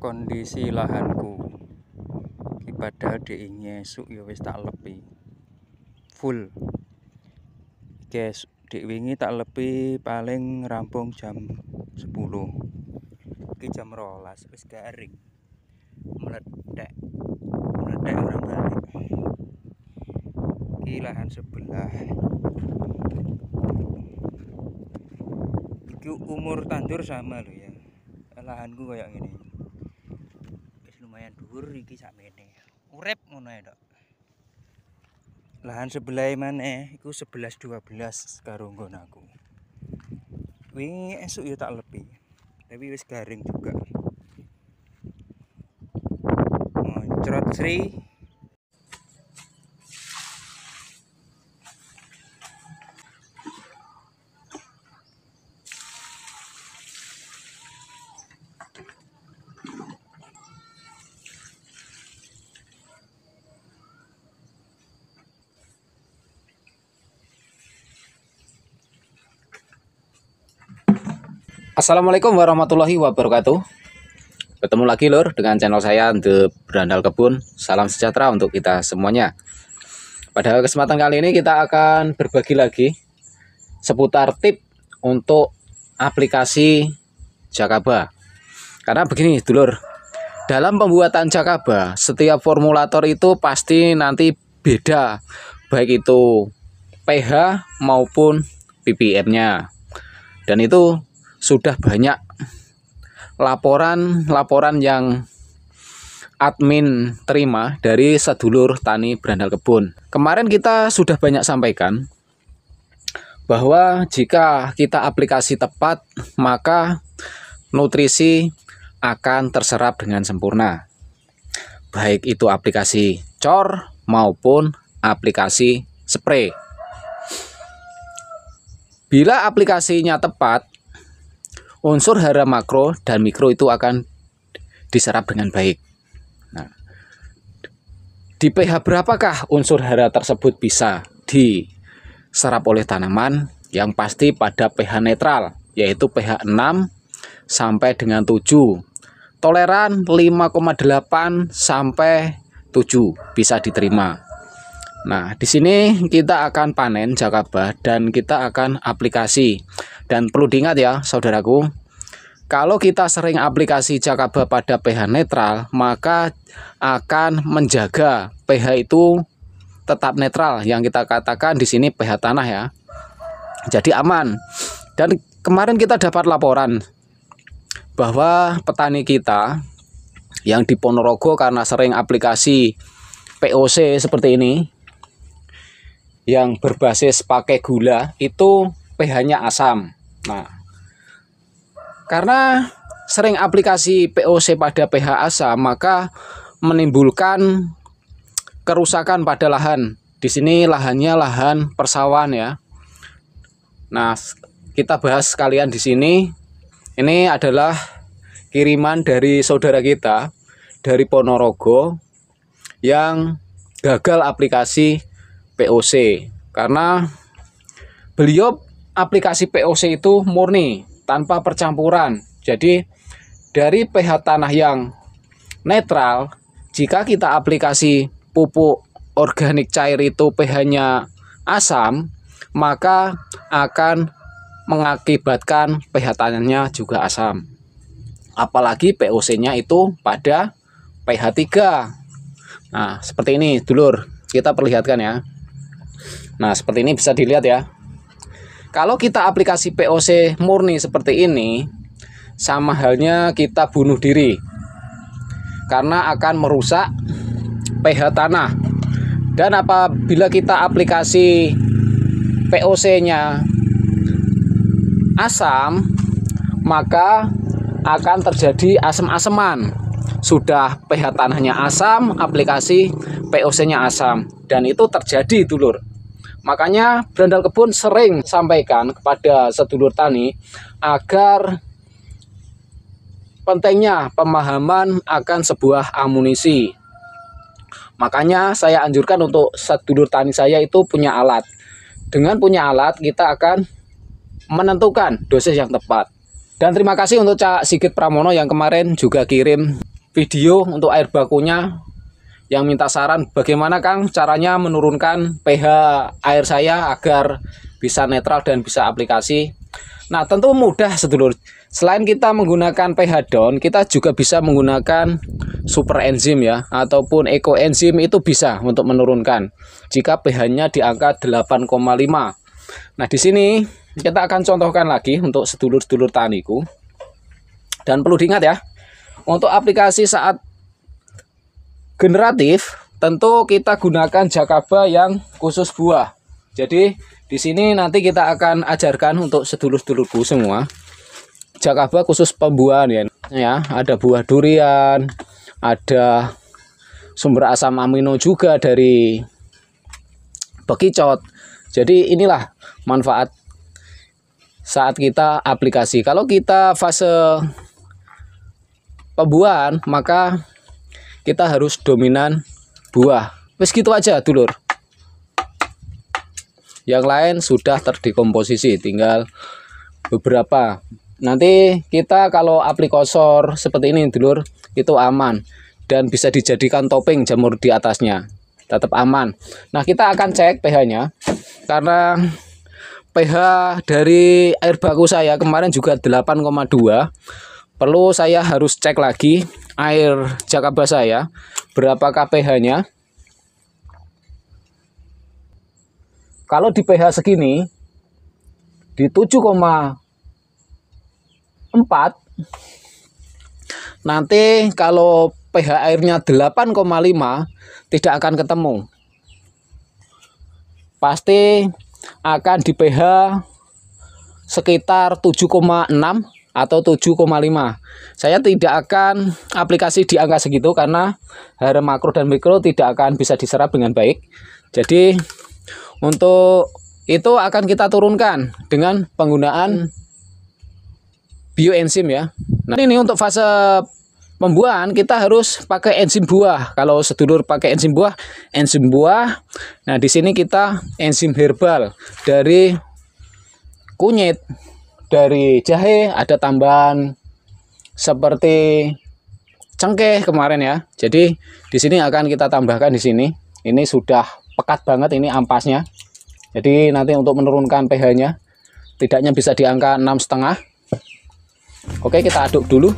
kondisi lahanku padahal diinge esuk ya wis tak lepi full. Guys, dik wingi tak lepi paling rampung jam 10. Iki jam 12 wis garing. Meletek orang balik. Iki lahan sebelah. Iki umur tandur sama lho ya. Lahanku kayak gini. Wis lumayan dhuwur iki sakmene. Urip ngono ya, Dok. Lahan sebelah maneh iku 11 12 karo nggon aku. Wingi esuk ya tak lepi. Tapi wis garing juga. Moncrot Sri. Assalamualaikum warahmatullahi wabarakatuh. Ketemu lagi lur dengan channel saya The Berandal Kebun. Salam sejahtera untuk kita semuanya. Pada kesempatan kali ini kita akan berbagi lagi seputar tip untuk aplikasi Jakaba. Karena begini dulur, dalam pembuatan Jakaba setiap formulator itu pasti nanti beda, baik itu pH maupun ppm-nya. Dan itu sudah banyak laporan yang admin terima dari sedulur tani berandal kebun. Kemarin kita sudah banyak sampaikan bahwa jika kita aplikasi tepat, maka nutrisi akan terserap dengan sempurna. Baik itu aplikasi cor maupun aplikasi spray. Bila aplikasinya tepat, unsur hara makro dan mikro itu akan diserap dengan baik. Nah, di pH berapakah unsur hara tersebut bisa diserap oleh tanaman? Yang pasti pada pH netral, yaitu pH 6 sampai dengan 7. Toleran 5,8 sampai 7 bisa diterima. Nah, di sini kita akan panen Jakaba dan kita akan aplikasi. Dan perlu diingat ya, saudaraku, kalau kita sering aplikasi Jakaba pada pH netral, maka akan menjaga pH itu tetap netral. Yang kita katakan di sini pH tanah ya. Jadi aman. Dan kemarin kita dapat laporan bahwa petani kita yang di Ponorogo karena sering aplikasi POC seperti ini, yang berbasis pakai gula, itu pH-nya asam. Nah, karena sering aplikasi POC pada pH asam, maka menimbulkan kerusakan pada lahan. Di sini lahannya lahan persawahan ya. Nah, kita bahas sekalian di sini. Ini adalah kiriman dari saudara kita dari Ponorogo yang gagal aplikasi POC karena beliau aplikasi POC itu murni tanpa percampuran. Jadi dari pH tanah yang netral, jika kita aplikasi pupuk organik cair itu pH-nya asam, maka akan mengakibatkan pH tanahnya juga asam. Apalagi POC-nya itu pada pH 3. Nah, seperti ini dulur, kita perlihatkan ya. Nah, seperti ini bisa dilihat ya. Kalau kita aplikasi POC murni seperti ini, sama halnya kita bunuh diri. Karena akan merusak pH tanah. Dan apabila kita aplikasi POC-nya asam, maka akan terjadi asam-asaman. Sudah pH tanahnya asam, aplikasi POC-nya asam. Dan itu terjadi dulur. Makanya Berandal Kebun sering sampaikan kepada sedulur tani agar pentingnya pemahaman akan sebuah amunisi. Makanya saya anjurkan untuk sedulur tani saya itu punya alat. Dengan punya alat kita akan menentukan dosis yang tepat. Dan terima kasih untuk Cak Sigit Pramono yang kemarin juga kirim video untuk air bakunya yang minta saran bagaimana Kang caranya menurunkan pH air saya agar bisa netral dan bisa aplikasi. Nah, tentu mudah sedulur. Selain kita menggunakan pH down, kita juga bisa menggunakan super enzim ya, ataupun eco enzim itu bisa untuk menurunkan jika pH-nya di angka 8,5. Nah, di sini kita akan contohkan lagi untuk sedulur-sedulur taniku. Dan perlu diingat ya, untuk aplikasi saat generatif tentu kita gunakan Jakaba yang khusus buah. Jadi di sini nanti kita akan ajarkan untuk sedulur-sedulurku semua Jakaba khusus pembuahan ya. Ada buah durian, ada sumber asam amino juga dari bekicot. Jadi inilah manfaat saat kita aplikasi. Kalau kita fase pembuahan, maka kita harus dominan buah. Wes gitu aja dulur. Yang lain sudah terdekomposisi, tinggal beberapa. Nanti kita kalau aplikosor seperti ini dulur, itu aman dan bisa dijadikan topping jamur di atasnya, tetap aman. Nah, kita akan cek pH-nya, karena pH dari air baku saya kemarin juga 8,2. Perlu saya harus cek lagi air Jakaba saya berapakah pH-nya. Kalau di pH segini di 7,4, nanti kalau pH airnya 8,5 tidak akan ketemu. Pasti akan di pH sekitar 7,6 atau 7,5. Saya tidak akan aplikasi di angka segitu karena hara makro dan mikro tidak akan bisa diserap dengan baik. Jadi untuk itu akan kita turunkan dengan penggunaan bioenzim ya. Nah, ini untuk fase pembuahan kita harus pakai enzim buah. Kalau sedulur pakai enzim buah, nah di sini kita enzim herbal dari kunyit, dari jahe, ada tambahan seperti cengkeh kemarin ya. Jadi di sini akan kita tambahkan di sini. Ini sudah pekat banget ini ampasnya. Jadi nanti untuk menurunkan pH-nya tidaknya bisa di angka 6,5. Oke, kita aduk dulu.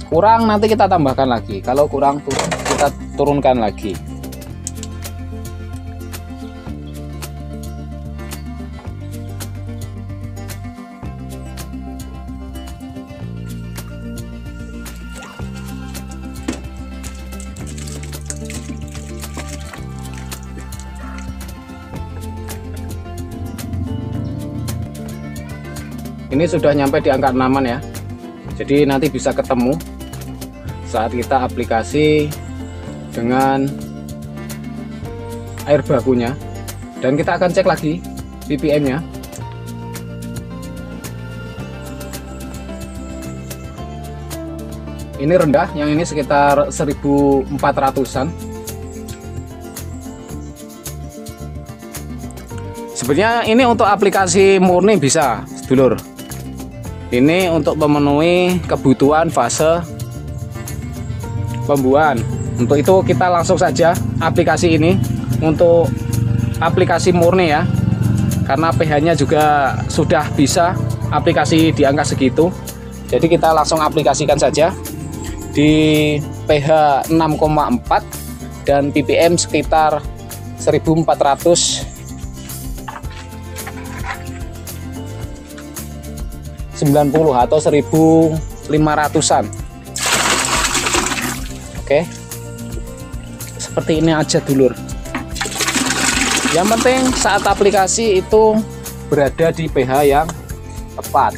Kurang nanti kita tambahkan lagi. Kalau kurang kita turunkan lagi. Ini sudah nyampe di angka 6 ya. Jadi nanti bisa ketemu saat kita aplikasi dengan air bakunya. Dan kita akan cek lagi ppm-nya. Ini rendah, yang ini sekitar 1400-an. Sebenarnya ini untuk aplikasi murni bisa, sedulur. Ini untuk memenuhi kebutuhan fase pembuahan. Untuk itu kita langsung saja aplikasi ini untuk aplikasi murni ya, karena pH-nya juga sudah bisa aplikasi di angka segitu. Jadi kita langsung aplikasikan saja di pH 6,4 dan ppm sekitar 1490 atau 1500-an. Oke, seperti ini aja dulur. Yang penting saat aplikasi itu berada di pH yang tepat.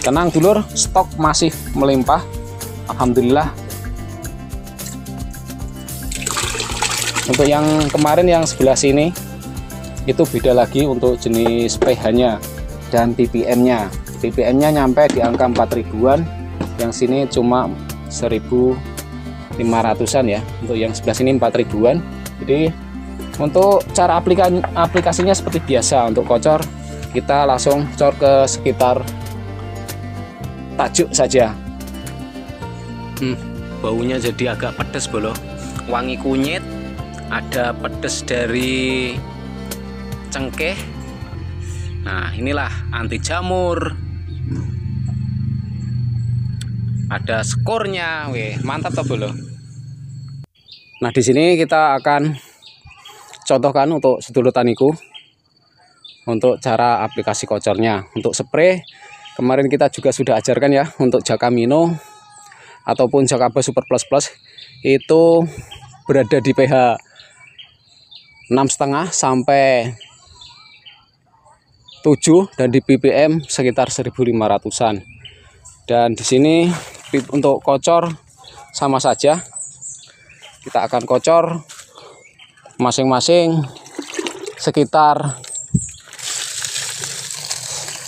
Tenang dulur, stok masih melimpah, alhamdulillah. Untuk yang kemarin yang sebelah sini itu beda lagi untuk jenis pH-nya dan ppm-nya. ppm-nya nyampe di angka 4000-an, yang sini cuma 1500-an ya. Untuk yang sebelah sini 4000-an, Jadi untuk cara aplikasinya seperti biasa. Untuk kocor kita langsung cor ke sekitar tajuk saja. Baunya jadi agak pedas bolo, wangi kunyit, ada pedas dari cengkeh. Nah inilah anti jamur, ada skornya, weh mantap toh bolo. Nah di sini kita akan contohkan untuk sedulur taniku untuk cara aplikasi kocornya. Untuk spray kemarin kita juga sudah ajarkan ya, untuk Jakamino ataupun Jakaba Super Plus Plus itu berada di pH 6,5 sampai 7 dan di ppm sekitar 1500-an. Dan di sini untuk kocor sama saja. Kita akan kocor masing-masing sekitar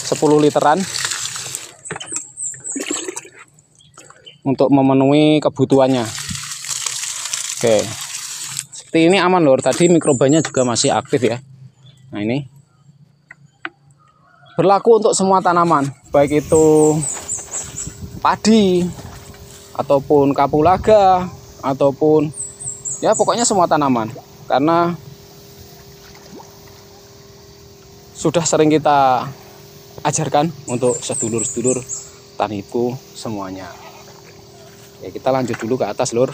10 literan untuk memenuhi kebutuhannya. Oke, seperti ini aman lor. Tadi mikrobanya juga masih aktif ya. Nah ini berlaku untuk semua tanaman, baik itu padi ataupun kapulaga ataupun ya pokoknya semua tanaman, karena sudah sering kita ajarkan untuk sedulur-sedulur taniku semuanya. Ya, kita lanjut dulu ke atas lur.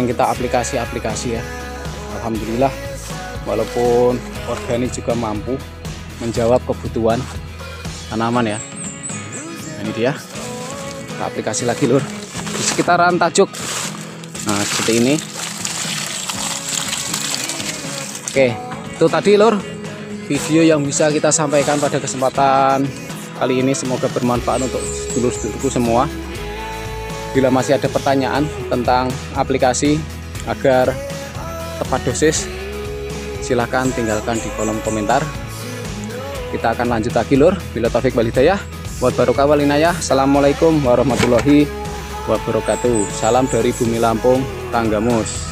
Kita aplikasi ya, alhamdulillah walaupun organik juga mampu menjawab kebutuhan tanaman ya. Nah, ini dia, kita aplikasi lagi lur di sekitaran tajuk. Nah seperti ini. Oke, itu tadi lur video yang bisa kita sampaikan pada kesempatan kali ini. Semoga bermanfaat untuk sedulur-sedulurku semua. Bila masih ada pertanyaan tentang aplikasi agar tepat dosis, silahkan tinggalkan di kolom komentar. Kita akan lanjut lagi lur. Bila taufik wal hidayah, wa barokah wal inayah. Assalamualaikum warahmatullahi wabarakatuh. Salam dari Bumi Lampung, Tanggamus.